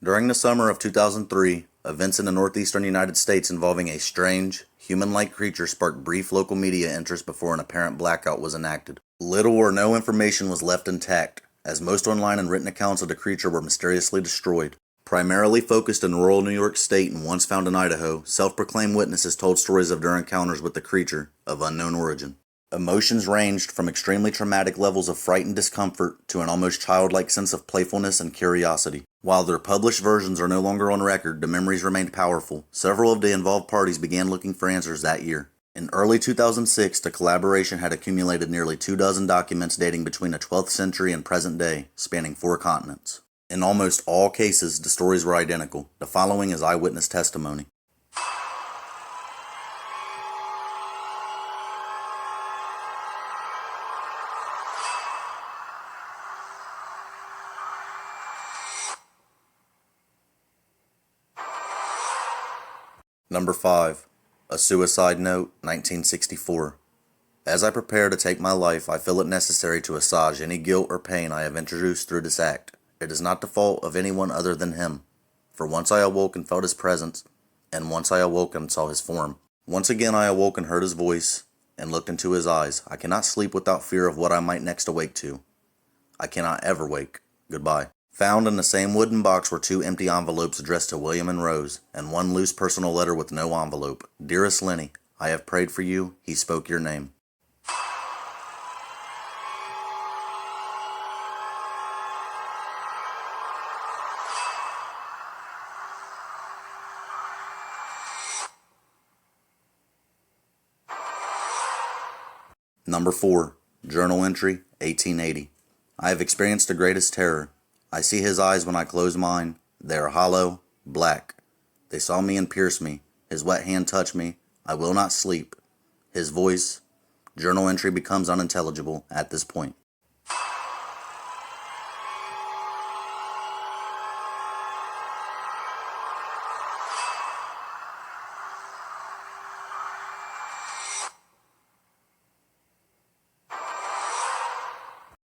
During the summer of 2003, events in the northeastern United States involving a strange, human-like creature sparked brief local media interest before an apparent blackout was enacted. Little or no information was left intact, as most online and written accounts of the creature were mysteriously destroyed. Primarily focused in rural New York State and once found in Idaho, self-proclaimed witnesses told stories of their encounters with the creature of unknown origin. Emotions ranged from extremely traumatic levels of fright and discomfort to an almost childlike sense of playfulness and curiosity. While their published versions are no longer on record, the memories remained powerful. Several of the involved parties began looking for answers that year. In early 2006, the collaboration had accumulated nearly 24 documents dating between the 12th century and present day, spanning 4 continents. In almost all cases, the stories were identical. The following is eyewitness testimony. Number 5. A Suicide Note, 1964. As I prepare to take my life, I feel it necessary to assuage any guilt or pain I have introduced through this act. It is not the fault of anyone other than him. For once I awoke and felt his presence, and once I awoke and saw his form. Once again I awoke and heard his voice, and looked into his eyes. I cannot sleep without fear of what I might next awake to. I cannot ever wake. Goodbye. Found in the same wooden box were 2 empty envelopes addressed to William and Rose, and 1 loose personal letter with no envelope. Dearest Lenny, I have prayed for you. He spoke your name. Number 4. Journal Entry, 1880. I have experienced the greatest terror. I see his eyes when I close mine. They are hollow, black. They saw me and pierced me. His wet hand touched me. I will not sleep. His voice. Journal entry becomes unintelligible at this point.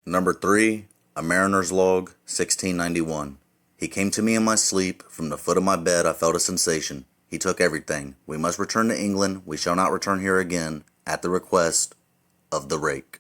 Number 3. A Mariner's Log, 1691. He came to me in my sleep. From the foot of my bed I felt a sensation. He took everything. We must return to England. We shall not return here again. At the request of the Rake.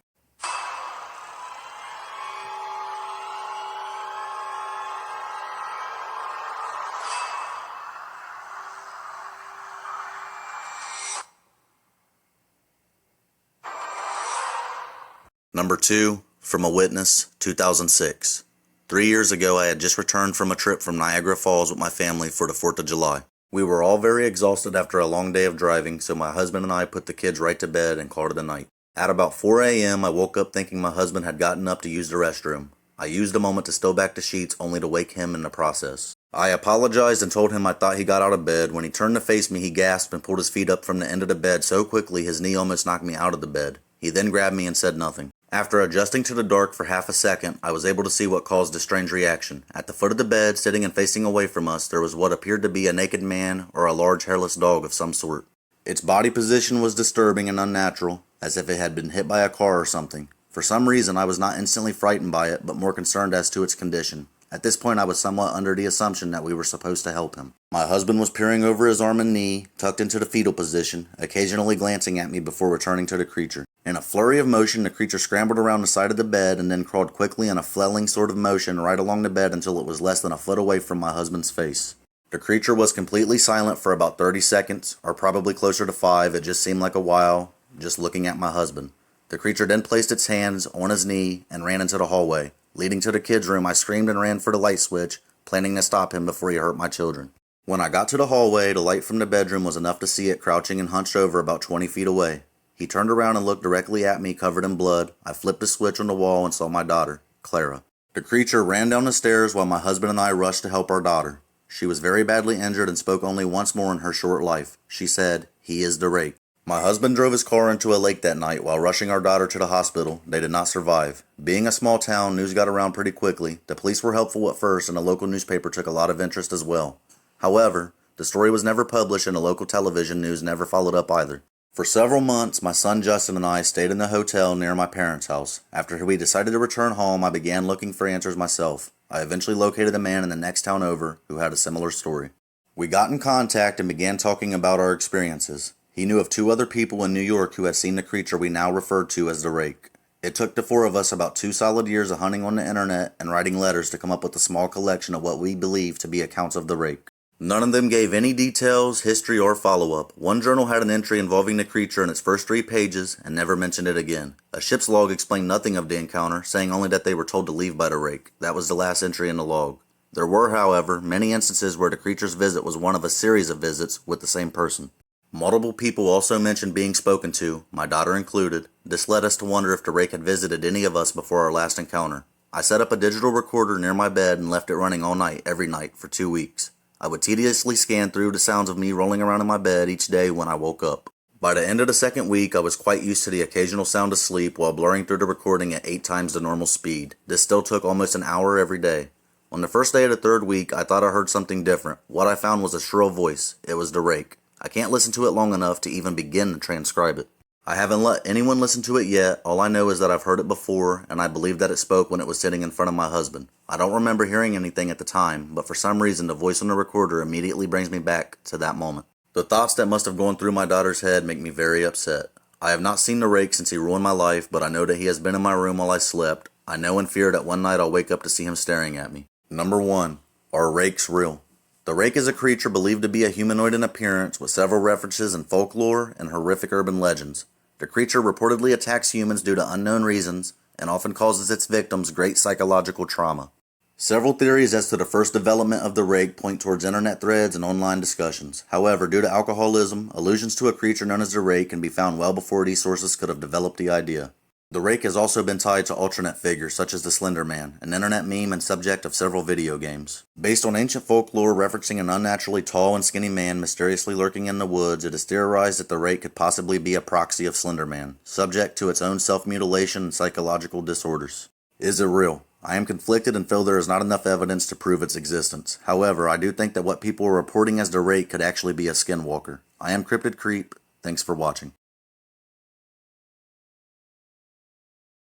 Number 2. From a Witness, 2006. 3 years ago, I had just returned from a trip from Niagara Falls with my family for the 4th of July. We were all very exhausted after a long day of driving, so my husband and I put the kids right to bed and called it a night. At about 4 a.m., I woke up thinking my husband had gotten up to use the restroom. I used a moment to stow back the sheets, only to wake him in the process. I apologized and told him I thought he got out of bed. When he turned to face me, he gasped and pulled his feet up from the end of the bed so quickly his knee almost knocked me out of the bed. He then grabbed me and said nothing. After adjusting to the dark for half a second, I was able to see what caused the strange reaction. At the foot of the bed, sitting and facing away from us, there was what appeared to be a naked man or a large hairless dog of some sort. Its body position was disturbing and unnatural, as if it had been hit by a car or something. For some reason, I was not instantly frightened by it, but more concerned as to its condition. At this point, I was somewhat under the assumption that we were supposed to help him. My husband was peering over his arm and knee, tucked into the fetal position, occasionally glancing at me before returning to the creature. In a flurry of motion, the creature scrambled around the side of the bed and then crawled quickly in a flailing sort of motion right along the bed until it was less than a foot away from my husband's face. The creature was completely silent for about 30 seconds, or probably closer to 5. It just seemed like a while, just looking at my husband. The creature then placed its hands on his knee and ran into the hallway. Leading to the kids' room, I screamed and ran for the light switch, planning to stop him before he hurt my children. When I got to the hallway, the light from the bedroom was enough to see it crouching and hunched over about 20 feet away. He turned around and looked directly at me, covered in blood. I flipped a switch on the wall and saw my daughter, Clara. The creature ran down the stairs while my husband and I rushed to help our daughter. She was very badly injured and spoke only once more in her short life. She said, "He is the Rake." My husband drove his car into a lake that night while rushing our daughter to the hospital. They did not survive. Being a small town, news got around pretty quickly. The police were helpful at first, and a local newspaper took a lot of interest as well. However, the story was never published, and the local television news never followed up either. For several months, my son Justin and I stayed in the hotel near my parents' house. After we decided to return home, I began looking for answers myself. I eventually located a man in the next town over who had a similar story. We got in contact and began talking about our experiences. He knew of 2 other people in New York who had seen the creature we now refer to as the Rake. It took the 4 of us about 2 solid years of hunting on the internet and writing letters to come up with a small collection of what we believe to be accounts of the Rake. None of them gave any details, history, or follow-up. One journal had an entry involving the creature in its first 3 pages and never mentioned it again. A ship's log explained nothing of the encounter, saying only that they were told to leave by the Rake. That was the last entry in the log. There were, however, many instances where the creature's visit was one of a series of visits with the same person. Multiple people also mentioned being spoken to, my daughter included. This led us to wonder if the Rake had visited any of us before our last encounter. I set up a digital recorder near my bed and left it running all night, every night, for 2 weeks. I would tediously scan through the sounds of me rolling around in my bed each day when I woke up. By the end of the 2nd week, I was quite used to the occasional sound of sleep while blurring through the recording at 8 times the normal speed. This still took almost an hour every day. On the first day of the 3rd week, I thought I heard something different. What I found was a shrill voice. It was the Rake. I can't listen to it long enough to even begin to transcribe it. I haven't let anyone listen to it yet. All I know is that I've heard it before, and I believe that it spoke when it was sitting in front of my husband. I don't remember hearing anything at the time, but for some reason the voice on the recorder immediately brings me back to that moment. The thoughts that must have gone through my daughter's head make me very upset. I have not seen the Rake since he ruined my life, but I know that he has been in my room while I slept. I know in fear that one night I'll wake up to see him staring at me. Number 1. Are Rakes real? The Rake is a creature believed to be a humanoid in appearance with several references in folklore and horrific urban legends. The creature reportedly attacks humans due to unknown reasons and often causes its victims great psychological trauma. Several theories as to the first development of the Rake point towards internet threads and online discussions. However, due to alcoholism, allusions to a creature known as the Rake can be found well before these sources could have developed the idea. The Rake has also been tied to alternate figures such as the Slender Man, an internet meme and subject of several video games. Based on ancient folklore referencing an unnaturally tall and skinny man mysteriously lurking in the woods, it is theorized that the Rake could possibly be a proxy of Slender Man, subject to its own self-mutilation and psychological disorders. Is it real? I am conflicted and feel there is not enough evidence to prove its existence. However, I do think that what people are reporting as the Rake could actually be a skinwalker. I am Cryptid Creep. Thanks for watching.